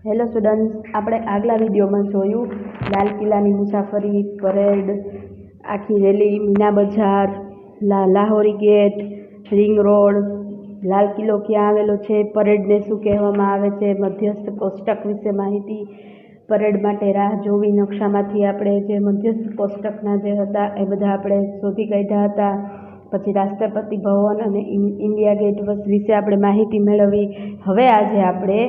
Hello students, આપણે આગલા વિડીયોમાં જોયું લાલ કિલ્લાની મુસાફરી, પરેડ, આખી રેલી, મીના બજાર, Lahori gate, ring road, Lal Qila ક્યાં આવેલો છે, પરેડને શું કહેવામાં આવે છે, મધ્યસ્થ કોષ્ટક વિશે માહિતી, પરેડ માટે રાહ જોવી, નકશામાંથી આપણે જે મધ્યસ્થ કોષ્ટકના જે હતા એ બધા આપણે શોધી કાઢ્યા હતા. પછી રાષ્ટ્રપતિ ભવન અને ઇન્ડિયા ગેટ વિશે આપણે માહિતી મેળવી. હવે આજે આપણે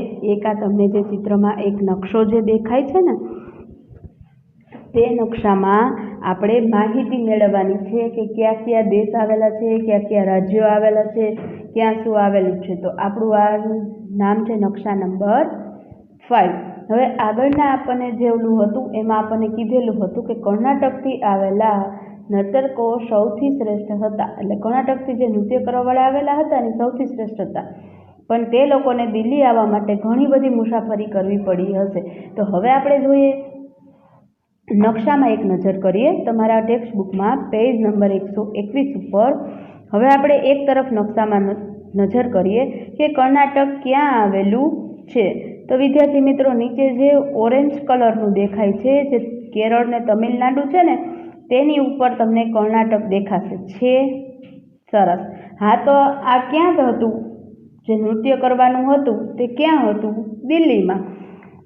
તમને જે ચિત્રમાં એક નકશો જે દેખાય છે ને, તે નકશામાં આપણે માહિતી મેળવવાની છે કે ક્યાં ક્યાં દેશ આવેલા છે, ક્યાં ક્યાં રાજ્યો આવેલા છે, ક્યાં શું આવેલું છે. તો આપણું આ નામ છે નકશા નંબર 5. હવે આગળના આપણને જે ઓલું હતું એમાં આપણને કીધેલું હતું કે કર્ણાટકથી આવેલા નર્તકો સૌથી શ્રેષ્ઠ હતા. એટલે કર્ણાટકથી જે નૃત્ય કરવાવાળા આવેલા હતા ને સૌથી શ્રેષ્ઠ હતા, પણ તે લોકોને દિલ્હી આવવા માટે ઘણી બધી મુસાફરી કરવી પડી હશે. તો હવે આપણે જોઈએ, નકશામાં એક નજર કરીએ તમારા ટેક્સ્ટ બુકમાં પેજ નંબર 121 ઉપર. હવે આપણે એક તરફ નકશામાં નજર કરીએ કે કર્ણાટક ક્યાં આવેલું છે. તો વિદ્યાર્થી મિત્રો, નીચે જે ઓરેન્જ કલરનું દેખાય છે, જે કેરળ ને તમિલનાડુ છે ને તેની ઉપર તમને કર્ણાટક દેખાશે છે. સરસ. હા, તો આ ક્યાં હતું? જે નૃત્ય કરવાનું હતું તે ક્યાં હતું? દિલ્હીમાં.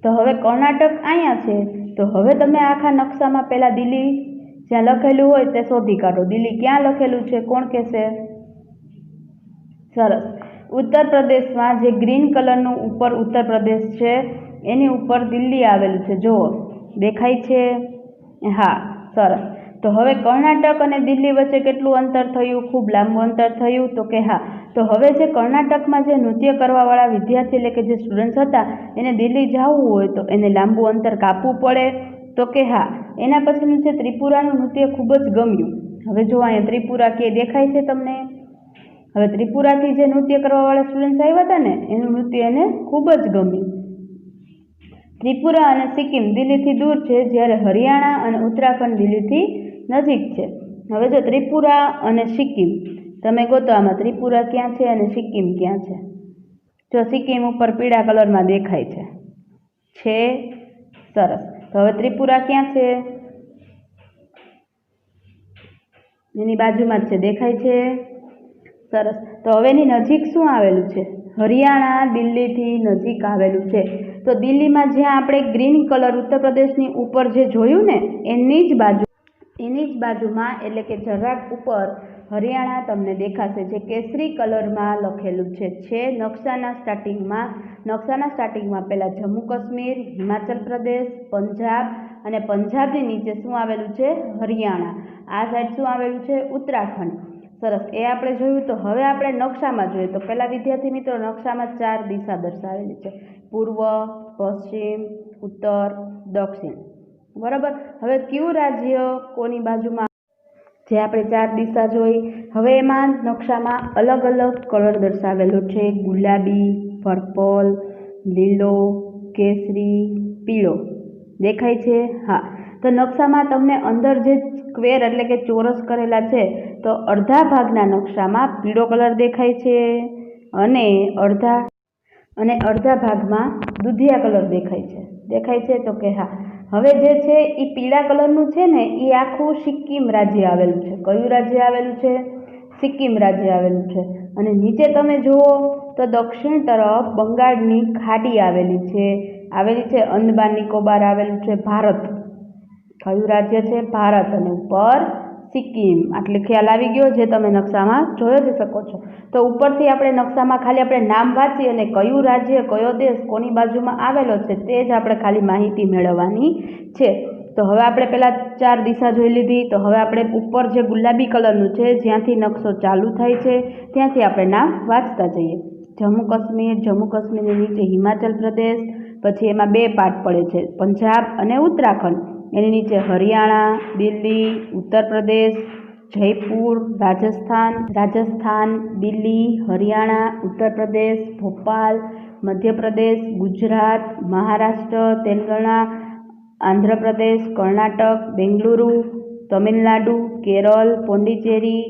તો હવે કર્ણાટક અહીંયા છે. તો હવે તમે આખા નકશામાં પહેલા દિલ્હી જ્યાં લખેલું હોય તે શોધી કાઢો. દિલ્હી ક્યાં લખેલું છે? કોણ કહેશે? સરસ. ઉત્તર પ્રદેશમાં જે ગ્રીન કલરનું ઉપર ઉત્તર પ્રદેશ છે એની ઉપર દિલ્હી આવેલું છે. જુઓ, દેખાય છે? હા, સરસ. તો હવે કર્ણાટક અને દિલ્હી વચ્ચે કેટલું અંતર થયું? ખૂબ લાંબુ અંતર થયું. તો કે હા. તો હવે જે કર્ણાટકમાં જે નૃત્ય કરવાવાળા વિદ્યાર્થી એટલે કે જે સ્ટુડન્ટ્સ હતા એને દિલ્હી જવું હોય તો એને લાંબુ અંતર કાપવું પડે. તો કે હા. એના પછીનું છે ત્રિપુરાનું નૃત્ય ખૂબ જ ગમ્યું. હવે જો અહીંયા ત્રિપુરા કે દેખાય છે તમને? હવે ત્રિપુરાથી જે નૃત્ય કરવાવાળા સ્ટુડન્ટ્સ આવ્યા હતા ને એનું નૃત્ય એને ખૂબ જ ગમ્યું. ત્રિપુરા અને સિક્કિમ દિલ્હીથી દૂર છે, જ્યારે હરિયાણા અને ઉત્તરાખંડ દિલ્હીથી નજીક છે. હવે જો ત્રિપુરા અને સિક્કિમ તમે ગોતો, આમાં ત્રિપુરા ક્યાં છે અને સિક્કિમ ક્યાં છે? જો સિક્કિમ ઉપર પીળા કલરમાં દેખાય છે. સરસ. તો હવે ત્રિપુરા ક્યાં છે? એની બાજુમાં જ છે, દેખાય છે? સરસ. તો હવે એની નજીક શું આવેલું છે? હરિયાણા દિલ્હીથી નજીક આવેલું છે. તો દિલ્હીમાં જ્યાં આપણે ગ્રીન કલર ઉત્તર પ્રદેશની ઉપર જે જોયું ને એની જ બાજુમાં એટલે કે જરાક ઉપર હરિયાણા તમને દેખાશે, જે કેસરી કલરમાં લખેલું છે. નકશાના સ્ટાર્ટિંગમાં પહેલા જમ્મુ કાશ્મીર, હિમાચલ પ્રદેશ, પંજાબ અને પંજાબની નીચે શું આવેલું છે? હરિયાણા. આ સાઈડ શું આવેલું છે? ઉત્તરાખંડ. સરસ. એ આપણે જોયું. તો હવે આપણે નકશામાં જોઈએ તો પહેલા વિદ્યાર્થી મિત્રો, નકશામાં 4 દિશા દર્શાવેલી છે: પૂર્વ, પશ્ચિમ, ઉત્તર, દક્ષિણ. બરાબર. હવે કયું રાજ્ય કોની બાજુમાં? જે આપણે 4 દિશા જોઈ, હવે એમાં નકશામાં અલગ અલગ કલર દર્શાવેલો છે: ગુલાબી, પર્પલ, લીલો, કેસરી, પીળો. દેખાય છે? હા. તો નકશામાં તમને અંદર જે સ્ક્વેર એટલે કે ચોરસ કરેલા છે, તો અડધા ભાગના નકશામાં પીળો કલર દેખાય છે અને અડધા ભાગમાં દૂધિયા કલર દેખાય છે. દેખાય છે? તો કે હા. હવે જે છે એ પીળા કલરનું છે ને એ આખું સિક્કિમ રાજ્ય આવેલું છે. કયું રાજ્ય આવેલું છે? સિક્કિમ રાજ્ય આવેલું છે. અને નીચે તમે જુઓ તો દક્ષિણ તરફ બંગાળની ખાડી આવેલી છે. અંદમાન નિકોબાર આવેલું છે. ભારત. કયું રાજ્ય છે? ભારત. અને ઉપર સિક્કિમ. આટલે ખ્યાલ આવી ગયો, જે તમે નકશામાં જોઈ જ શકો છો. તો ઉપરથી આપણે નકશામાં ખાલી આપણે નામ વાંચી અને કયું રાજ્ય, કયો દેશ કોની બાજુમાં આવેલો છે તે જ આપણે ખાલી માહિતી મેળવવાની છે. તો હવે આપણે પહેલા 4 દિશા જોઈ લીધી. તો હવે આપણે ઉપર જે ગુલાબી કલરનું છે જ્યાંથી નકશો ચાલુ થાય છે ત્યાંથી આપણે નામ વાંચતા જઈએ. જમ્મુ કાશ્મીરની નીચે હિમાચલ પ્રદેશ, પછી એમાં 2 પાર્ટ પડે છે, પંજાબ અને ઉત્તરાખંડ. એની નીચે હરિયાણા, દિલ્હી, ઉત્તર પ્રદેશ, જયપુર, રાજસ્થાન, દિલ્હી, હરિયાણા, ઉત્તર પ્રદેશ, ભોપાલ, મધ્યપ્રદેશ, ગુજરાત, મહારાષ્ટ્ર, તેલંગાણા, આંધ્રપ્રદેશ, કર્ણાટક, બેંગલુરુ, તમિલનાડુ, કેરળ, પોંડિચેરી,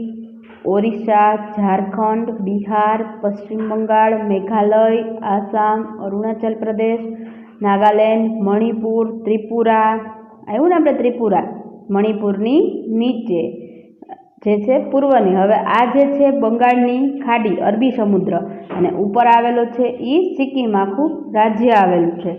ઓરિસ્સા, ઝારખંડ, બિહાર, પશ્ચિમ બંગાળ, મેઘાલય, આસામ, અરુણાચલ પ્રદેશ, નાગાલેન્ડ, મણિપુર, ત્રિપુરા, આવ્યું ને આપણે ત્રિપુરા, મણિપુરની નીચે જે છે પૂર્વની. હવે આ જે છે બંગાળની ખાડી, અરબી સમુદ્ર, અને ઉપર આવેલો છે એ સિક્કિમ આખું રાજ્ય આવેલું છે.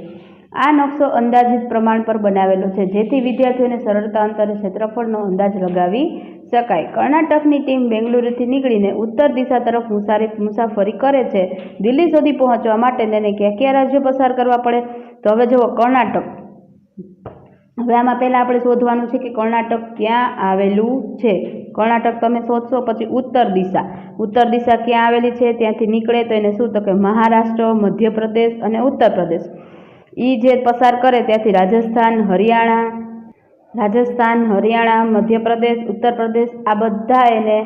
આ નકશો અંદાજિત પ્રમાણ પર બનાવેલો છે જેથી વિદ્યાર્થીઓને સરળતા અંતરે ક્ષેત્રફળનો અંદાજ લગાવી શકાય. કર્ણાટકની ટીમ બેંગલુરુથી નીકળીને ઉત્તર દિશા તરફ મુસાફરી કરે છે. દિલ્હી સુધી પહોંચવા માટે તેને કયા રાજ્યો પસાર કરવા પડે? તો હવે જુઓ કર્ણાટક. હવે આમાં પહેલાં આપણે શોધવાનું છે કે કર્ણાટક ક્યાં આવેલું છે. કર્ણાટક તમે શોધશો, પછી ઉત્તર દિશા ક્યાં આવેલી છે, ત્યાંથી નીકળે તો એને શું, તો કે મહારાષ્ટ્ર, મધ્યપ્રદેશ અને ઉત્તર પ્રદેશ. એ જે પસાર કરે ત્યાંથી રાજસ્થાન, હરિયાણા, મધ્યપ્રદેશ, ઉત્તર પ્રદેશ, આ બધા એને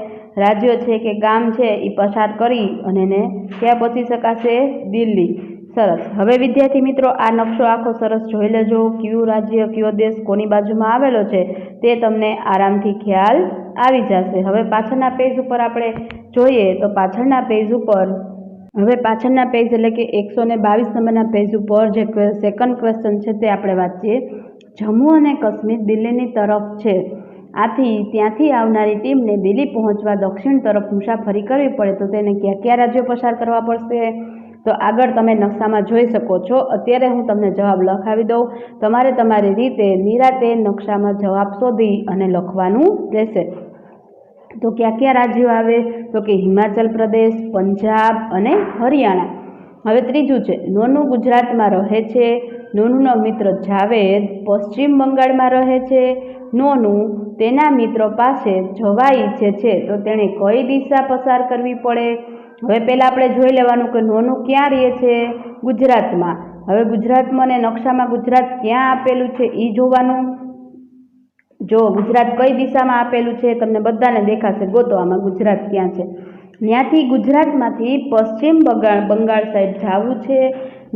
રાજ્યો છે કે ગામ છે એ પસાર કરી અને એને ક્યાં પહોંચી શકાશે? દિલ્હી. સરસ. હવે વિદ્યાર્થી મિત્રો આ નકશો આખો સરસ જોઈ લેજો. કયું રાજ્ય, કયો દેશ કોની બાજુમાં આવેલો છે તે તમને આરામથી ખ્યાલ આવી જશે. હવે પાછળના પેજ ઉપર આપણે જોઈએ તો પાછળના પેજ એટલે કે 122 નંબરના પેજ ઉપર જે સેકન્ડ ક્વેશ્ચન છે તે આપણે વાંચીએ. જમ્મુ અને કાશ્મીર દિલ્હીની તરફ છે. ત્યાંથી આવનારી ટીમને દિલ્હી પહોંચવા દક્ષિણ તરફ મુસાફરી કરવી પડે તો તેને કયા રાજ્યો પસાર કરવા પડશે? તો આગળ તમે નકશામાં જોઈ શકો છો. અત્યારે હું તમને જવાબ લખાવી દઉં. તમારે તમારી રીતે નિરાતે નકશામાં જવાબ શોધી અને લખવાનું રહેશે. તો કયા રાજ્યો આવે? તો કે હિમાચલ પ્રદેશ, પંજાબ અને હરિયાણા. હવે ત્રીજું છે, નોનુ ગુજરાતમાં રહે છે. નોનુનો મિત્ર જાવેદ પશ્ચિમ બંગાળમાં રહે છે. નોનુ તેના મિત્રો પાસે જવા ઈચ્છે છે તો તેણે કઈ દિશા પસાર કરવી પડે? હવે પહેલાં આપણે જોઈ લેવાનું કે નોનુ ક્યાં રહે છે? ગુજરાતમાં. હવે ગુજરાતમાં અને નકશામાં ગુજરાત ક્યાં આપેલું છે એ જોવાનું. જો ગુજરાત કઈ દિશામાં આપેલું છે તમને બધાને દેખાશે. ગોતો આમાં ગુજરાત ક્યાં છે. ત્યાંથી ગુજરાતમાંથી પશ્ચિમ બંગાળ સાઈડ જવું છે.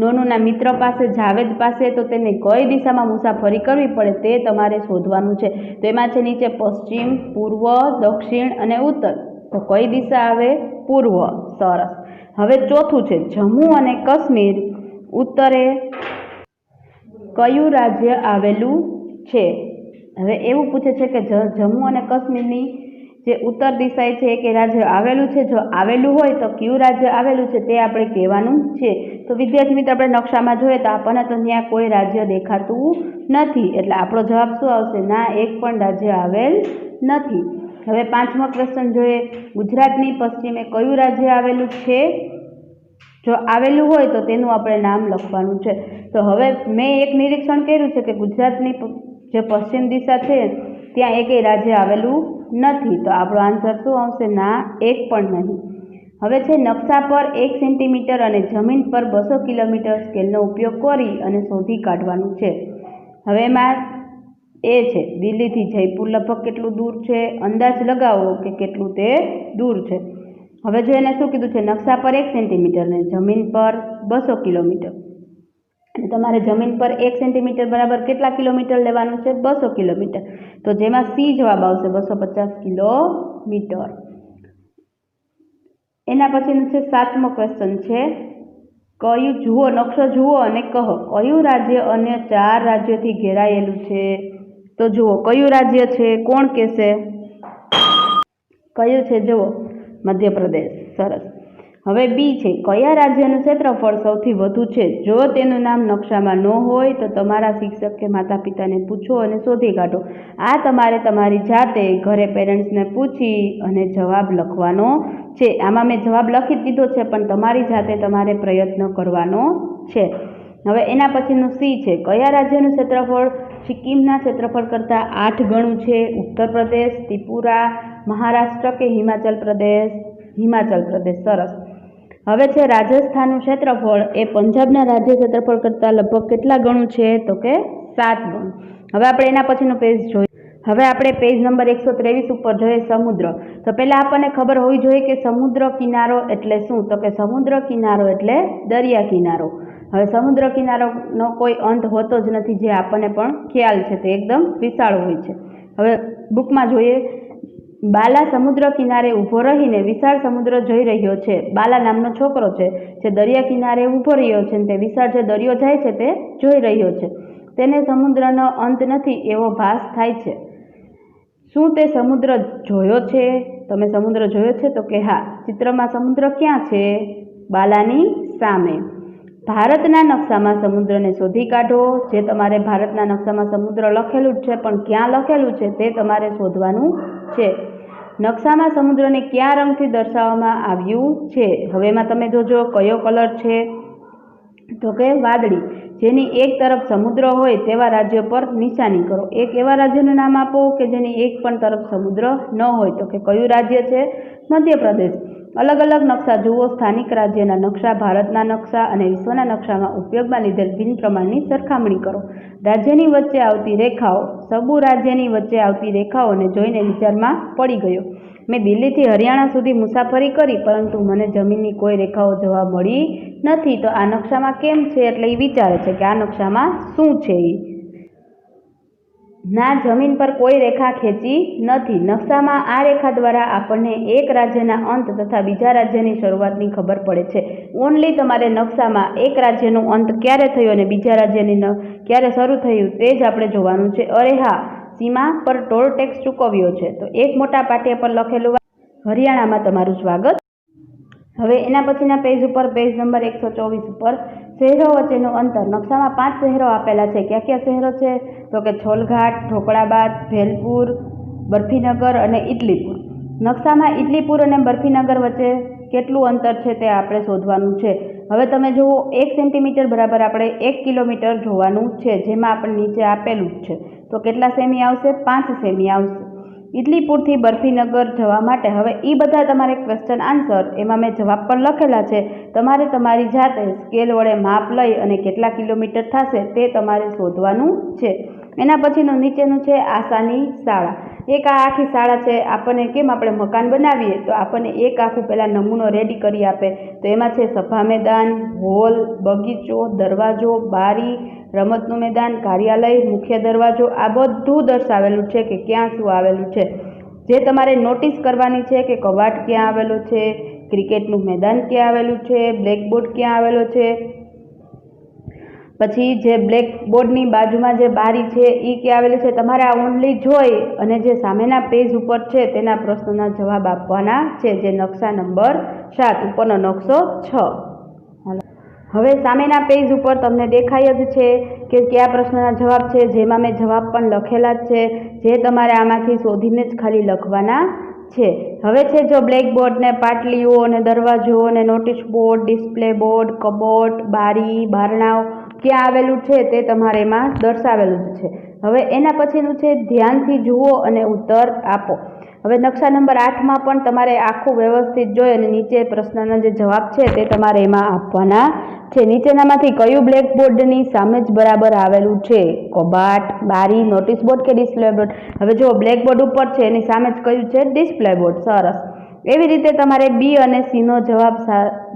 નોનુના મિત્ર પાસે, જાવેદ પાસે, તો તેને કઈ દિશામાં મુસાફરી કરવી પડે તે તમારે શોધવાનું છે. તો એમાં છે નીચે પશ્ચિમ, પૂર્વ, દક્ષિણ અને ઉત્તર. તો કઈ દિશા આવે? પૂર્વ. સરસ. હવે ચોથું છે, જમ્મુ અને કાશ્મીર ઉત્તરે કયું રાજ્ય આવેલું છે? હવે એવું પૂછે છે કે જમ્મુ અને કાશ્મીરની જે ઉત્તર દિશા છે કે રાજ્ય આવેલું છે. જો આવેલું હોય તો કયું રાજ્ય આવેલું છે તે આપણે કહેવાનું છે. તો વિદ્યાર્થી મિત્રો આપણે નકશામાં જોઈએ તો આપણને તો ત્યાં કોઈ રાજ્ય દેખાતું નથી. એટલે આપણો જવાબ શું આવશે? ના, એક પણ રાજ્ય આવેલ નથી. હવે પાંચમો ક્વેશ્ચન જોઈએ. ગુજરાતની પશ્ચિમે કયું રાજ્ય આવેલું છે? જો આવેલું હોય તો તેનું આપણે નામ લખવાનું છે. તો હવે મેં એક નિરીક્ષણ કર્યું છે કે ગુજરાતની જે પશ્ચિમ દિશા છે ત્યાં એકેય રાજ્ય આવેલું નથી. તો આપણો આન્સર શું આવશે? ના, એક પણ નહીં. હવે છે નકશા પર 1 સેન્ટીમીટર અને જમીન પર 200 કિલોમીટર સ્કેલનો ઉપયોગ કરી અને શોધી કાઢવાનું છે. હવે એમાં એ છે દિલ્હીથી જયપુર લગભગ કેટલું દૂર છે? અંદાજ લગાવો કે કેટલું તે દૂર છે. હવે જો એને શું કીધું છે? નકશા પર 1 સેન્ટીમીટર અને જમીન પર 200 કિલોમીટર. અને તમારે જમીન પર 1 સેન્ટીમીટર બરાબર કેટલા કિલોમીટર લેવાનું છે? 200 કિલોમીટર. તો જેમાં સી જવાબ આવશે 250 કિલોમીટર. એના પછીનું છે 7મો ક્વેશ્ચન છે, નકશો જુઓ અને કહો કયું રાજ્ય અન્ય 4 રાજ્યોથી ઘેરાયેલું છે? તો જુઓ કયું રાજ્ય છે? કોણ કહેશે? કયું છે? જુઓ મધ્યપ્રદેશ. સરસ. હવે બી છે, કયા રાજ્યનું ક્ષેત્રફળ સૌથી વધુ છે? જો તેનું નામ નકશામાં ન હોય તો તમારા શિક્ષક કે માતા પિતાને પૂછો અને શોધી કાઢો. આ તમારે તમારી જાતે ઘરે પેરેન્ટ્સને પૂછી અને જવાબ લખવાનો છે. આમાં મેં જવાબ લખી જ દીધો છે પણ તમારી જાતે તમારે પ્રયત્ન કરવાનો છે. હવે એના પછીનું સી છે, કયા રાજ્યનું ક્ષેત્રફળ સિક્કિમના ક્ષેત્રફળ કરતાં 8 ગણું છે? ઉત્તર પ્રદેશ, ત્રિપુરા, મહારાષ્ટ્ર કે હિમાચલ પ્રદેશ? હિમાચલ પ્રદેશ. સરસ. હવે છે રાજસ્થાનનું ક્ષેત્રફળ એ પંજાબના રાજ્ય ક્ષેત્રફળ કરતાં લગભગ કેટલા ગણું છે? તો કે 7 ગણું. હવે આપણે એના પછીનો પેજ જોઈએ. હવે આપણે પેજ નંબર 123 ઉપર જોઈએ સમુદ્ર. તો પહેલાં આપણને ખબર હોવી જોઈએ કે સમુદ્ર કિનારો એટલે શું? તો કે સમુદ્ર કિનારો એટલે દરિયા કિનારો. હવે સમુદ્ર કિનારોનો કોઈ અંત હોતો જ નથી, જે આપણને પણ ખ્યાલ છે. તે એકદમ વિશાળ હોય છે. હવે બુકમાં જોઈએ, બાલા સમુદ્ર કિનારે ઊભો રહીને વિશાળ સમુદ્ર જોઈ રહ્યો છે. બાલા નામનો છોકરો છે જે દરિયા કિનારે ઊભો રહ્યો છે અને તે વિશાળ જે દરિયો જાય છે તે જોઈ રહ્યો છે. તેને સમુદ્રનો અંત નથી એવો ભાસ થાય છે. શું તે સમુદ્ર જોયો છે? તમે સમુદ્ર જોયો છે? તો કે હા. ચિત્રમાં સમુદ્ર ક્યાં છે? બાલાની સામે. ભારતના નકશામાં સમુદ્રને શોધી કાઢો. જે તમારે ભારતના નકશામાં સમુદ્ર લખેલું જ છે પણ ક્યાં લખેલું છે તે તમારે શોધવાનું છે. નકશામાં સમુદ્રને કયા રંગથી દર્શાવવામાં આવ્યું છે? હવે એમાં તમે જોજો કયો કલર છે તો કે વાદળી. જેની એક તરફ સમુદ્ર હોય તેવા રાજ્ય પર નિશાની કરો. એક એવા રાજ્યનું નામ આપો કે જેની એક પણ તરફ સમુદ્ર ન હોય. તો કે કયું રાજ્ય છે? મધ્યપ્રદેશ. અલગ અલગ નકશા જુઓ. સ્થાનિક રાજ્યના નકશા, ભારતના નકશા અને વિશ્વના નકશામાં ઉપયોગમાં લીધેલ ભિન્ન પ્રમાણની સરખામણી કરો. રાજ્યની વચ્ચે આવતી રેખાઓ. સબુ રાજ્યની વચ્ચે આવતી રેખાઓને જોઈને વિચારમાં પડી ગયો. મેં દિલ્હીથી હરિયાણા સુધી મુસાફરી કરી પરંતુ મને જમીનની કોઈ રેખાઓ જોવા મળી નથી. તો આ નકશામાં કેમ છે એટલે એ વિચારે છે કે આ નકશામાં શું છે. ના, જમીન પર કોઈ રેખા ખેંચી નથી. નકશામાં આ રેખા દ્વારા આપણને એક રાજ્યના અંત તથા બીજા રાજ્યની શરૂઆતની ખબર પડે છે. ઓનલી તમારે નકશામાં એક રાજ્યનું અંત ક્યારે થયું અને બીજા રાજ્યની ક્યારે શરૂ થયું તે જ આપણે જોવાનું છે. અરે હા, સીમા પર ટોલ ટેક્સ ચૂકવ્યો છે. તો એક મોટા પાટિયા પર લખેલું હરિયાણામાં તમારું સ્વાગત. હવે એના પછીના પેજ ઉપર પેજ નંબર 124 ઉપર શહેરો વચ્ચેનું અંતર. નકશામાં 5 શહેરો આપેલા છે. ક્યાં ક્યાં શહેરો છે? તો કે છોલઘાટ, ઠોકળાબાદ, ભેલપુર, બરફીનગર અને ઇડલીપુર. નકશામાં ઇડલીપુર અને બરફીનગર વચ્ચે કેટલું અંતર છે તે આપણે શોધવાનું છે. હવે તમે જુઓ 1 સેન્ટીમીટર બરાબર આપણે 1 કિલોમીટર જોવાનું છે. જેમાં આપણે નીચે આપેલું જ છે. તો કેટલા સેમી આવશે? 5 સેમી આવશે. ઇડલીપુરથી બરફીનગર જવા માટે હવે એ બધા તમારે ક્વેશ્ચન આન્સર એમાં મેં જવાબ પણ લખેલા છે. તમારે તમારી જાતે સ્કેલ વડે માપ લઈ અને કેટલા કિલોમીટર થશે તે તમારે શોધવાનું છે. એના પછીનું નીચેનું છે આશાની શાળા. એક આ આખી શાળા છે. આપણને કેમ આપણે મકાન બનાવીએ તો આપણને એક આખું પહેલાં નમૂનો રેડી કરી આપે. તો એમાં છે સભા મેદાન, હોલ, બગીચો, દરવાજો, બારી, રમતનું મેદાન, કાર્યાલય, મુખ્ય દરવાજો. આ બધું દર્શાવેલું છે કે ક્યાં શું આવેલું છે. જે તમારે નોટિસ કરવાની છે કે કબાટ ક્યાં આવેલું છે, ક્રિકેટનું મેદાન ક્યાં આવેલું છે, બ્લેકબોર્ડ ક્યાં આવેલો છે, પછી જે બ્લેકબોર્ડની બાજુમાં જે બારી છે એ ક્યાં આવેલી છે. તમારે આ ઓનલી જોઈ અને જે સામેના પેજ ઉપર છે તેના પ્રશ્નોના જવાબ આપવાના છે. જે નકશા નંબર 7 ઉપરનો નકશો 6. હવે સામેના પેજ ઉપર તમને દેખાય જ છે કે કયા પ્રશ્નના જવાબ છે. જેમાં મેં જવાબ પણ લખેલા જ છે. જે તમારે આમાંથી શોધીને જ ખાલી લખવાના છે. હવે છે જો બ્લેકબોર્ડ ને પાટલીઓ અને દરવાજો અને નોટિસ બોર્ડ, ડિસ્પ્લે બોર્ડ, કબોટ, બારી, બારણાઓ ક્યાં આવેલું છે તે તમારે એમાં દર્શાવેલું જ છે. હવે એના પછીનું છે ધ્યાનથી જુઓ અને ઉત્તર આપો. હવે નકશા નંબર 8માં પણ તમારે આખું વ્યવસ્થિત જોઈ અને નીચે પ્રશ્નના જે જવાબ છે તે તમારે એમાં આપવાના છે. નીચેનામાંથી કયું બ્લેકબોર્ડની સામે જ બરાબર આવેલું છે? કબાટ, બારી, નોટિસ બોર્ડ કે ડિસ્પ્લે બોર્ડ? હવે જો બ્લેકબોર્ડ ઉપર છે એની સામે જ કયું છે? Display board. સરસ. એવી રીતે તમારે બી અને સીનો જવાબ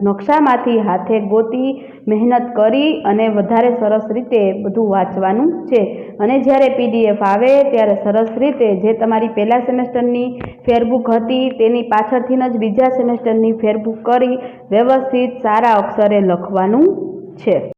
નકશામાંથી હાથે ગોતી મહેનત કરી અને વધારે સરસ રીતે બધું વાંચવાનું છે. અને જ્યારે PDF આવે ત્યારે સરસ રીતે જે તમારી પહેલા સેમેસ્ટરની ફેરબુક હતી તેની પાછળથી જ બીજા સેમેસ્ટરની ફેરબુક કરી વ્યવસ્થિત સારા અક્ષરે લખવાનું છે.